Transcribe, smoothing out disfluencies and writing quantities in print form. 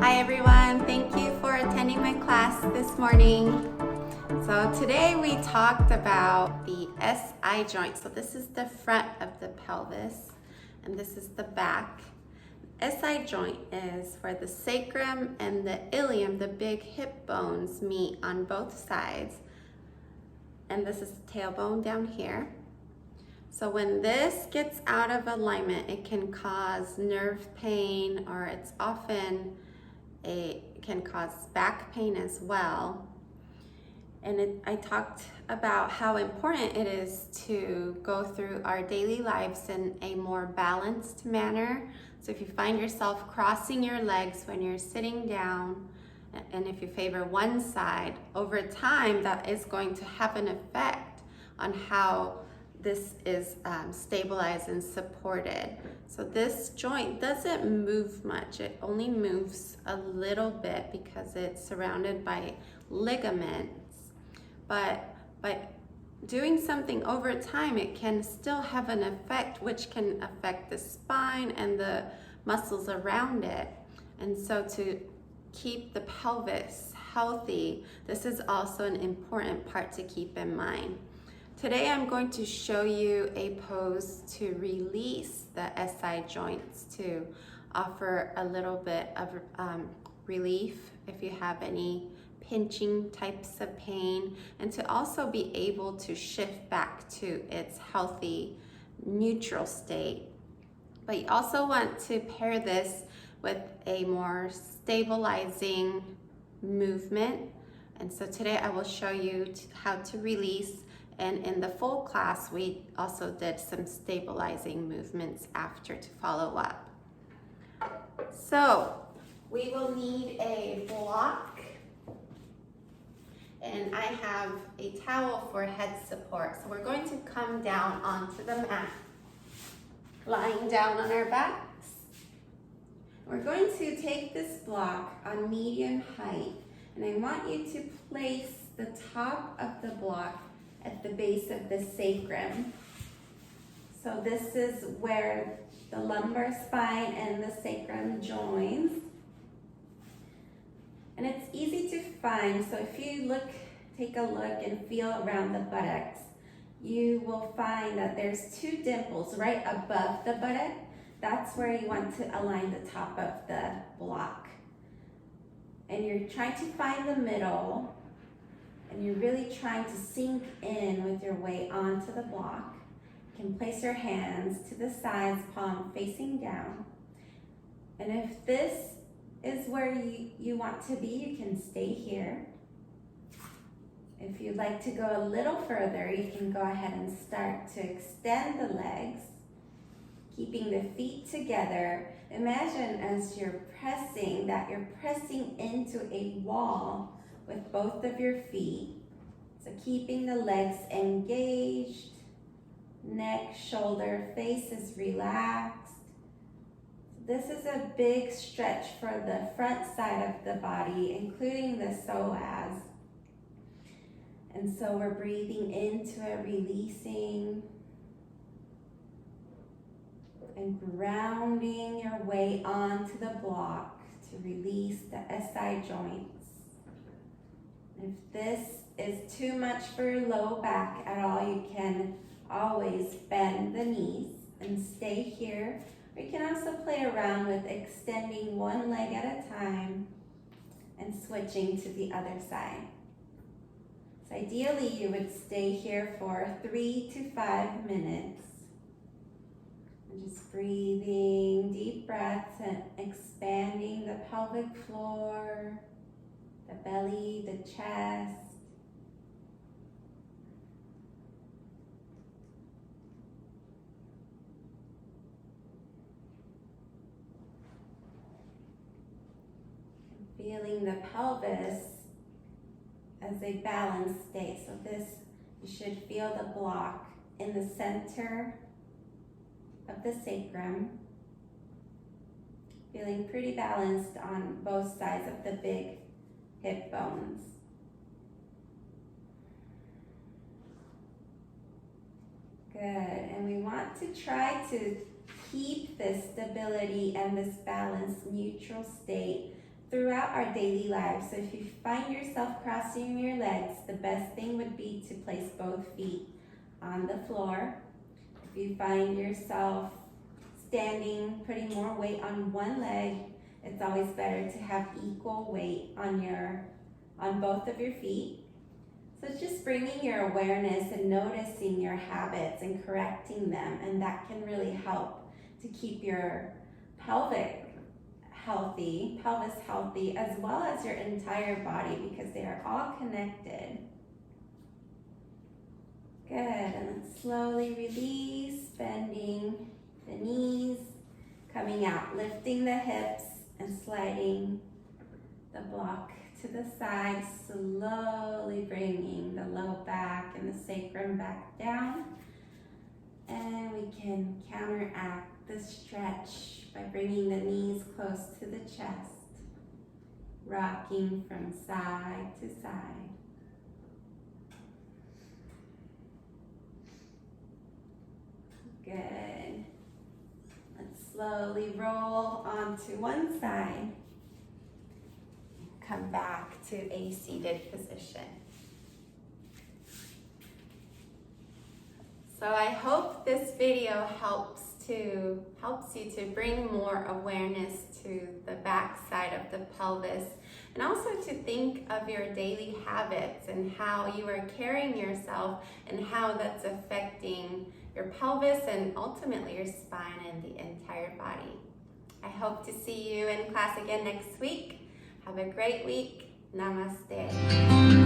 Hi everyone, thank you for attending my class this morning. So today we talked about the SI joint. So this is the front of the pelvis and this is the back. SI joint is where the sacrum and the ilium, the big hip bones, meet on both sides. And this is the tailbone down here. So when this gets out of alignment, it can cause nerve pain, or it's often it can cause back pain as well. And I talked about how important it is to go through our daily lives in a more balanced manner. So if you find yourself crossing your legs when you're sitting down, and if you favor one side, over time that is going to have an effect on how this is stabilized and supported. So this joint doesn't move much. It only moves a little bit because it's surrounded by ligaments. But by doing something over time, it can still have an effect, which can affect the spine and the muscles around it. And so to keep the pelvis healthy, this is also an important part to keep in mind. Today I'm going to show you a pose to release the SI joints, to offer a little bit of relief if you have any pinching types of pain, and to also be able to shift back to its healthy, neutral state. But you also want to pair this with a more stabilizing movement. And so today I will show you how to release. And in the full class, we also did some stabilizing movements after to follow up. So we will need a block, and I have a towel for head support. So we're going to come down onto the mat, lying down on our backs. We're going to take this block on medium height, and I want you to place the top of the block at the base of the sacrum. So this is where the lumbar spine and the sacrum joins. And it's easy to find. So if you take a look and feel around the buttocks, you will find that there's two dimples right above the buttock. That's where you want to align the top of the block. And you're trying to find the middle, and you're really trying to sink in with your weight onto the block. You can place your hands to the sides, palm facing down. And if this is where you want to be, you can stay here. If you'd like to go a little further, you can go ahead and start to extend the legs, keeping the feet together. Imagine as you're pressing that you're pressing into a wall with both of your feet. So keeping the legs engaged, neck, shoulder, face is relaxed. This is a big stretch for the front side of the body, including the psoas. And so we're breathing into it, releasing and grounding your way onto the block to release the SI joints. If this is too much for your low back at all, you can always bend the knees and stay here. Or you can also play around with extending one leg at a time and switching to the other side. So ideally, you would stay here for 3 to 5 minutes. And just breathing deep breaths and expanding the pelvic floor, the belly, the chest. Feeling the pelvis as a balanced state. So you should feel the block in the center of the sacrum. Feeling pretty balanced on both sides of the big hip bones. Good, and we want to try to keep this stability and this balanced neutral state throughout our daily lives. So if you find yourself crossing your legs, the best thing would be to place both feet on the floor. If you find yourself standing, putting more weight on one leg, it's always better to have equal weight on both of your feet. So it's just bringing your awareness and noticing your habits and correcting them, and that can really help to keep your pelvis healthy, as well as your entire body, because they are all connected. Good, and then slowly release, bending the knees, coming out, lifting the hips and sliding the block to the side, slowly bringing the low back and the sacrum back down. And we can counteract the stretch by bringing the knees close to the chest, rocking from side to side. Good. Let's slowly roll onto one side. Come back to a seated position. So I hope this video helps you to bring more awareness to the back side of the pelvis, and also to think of your daily habits and how you are carrying yourself and how that's affecting your pelvis and ultimately your spine and the entire body. I hope to see you in class again next week. Have a great week. Namaste.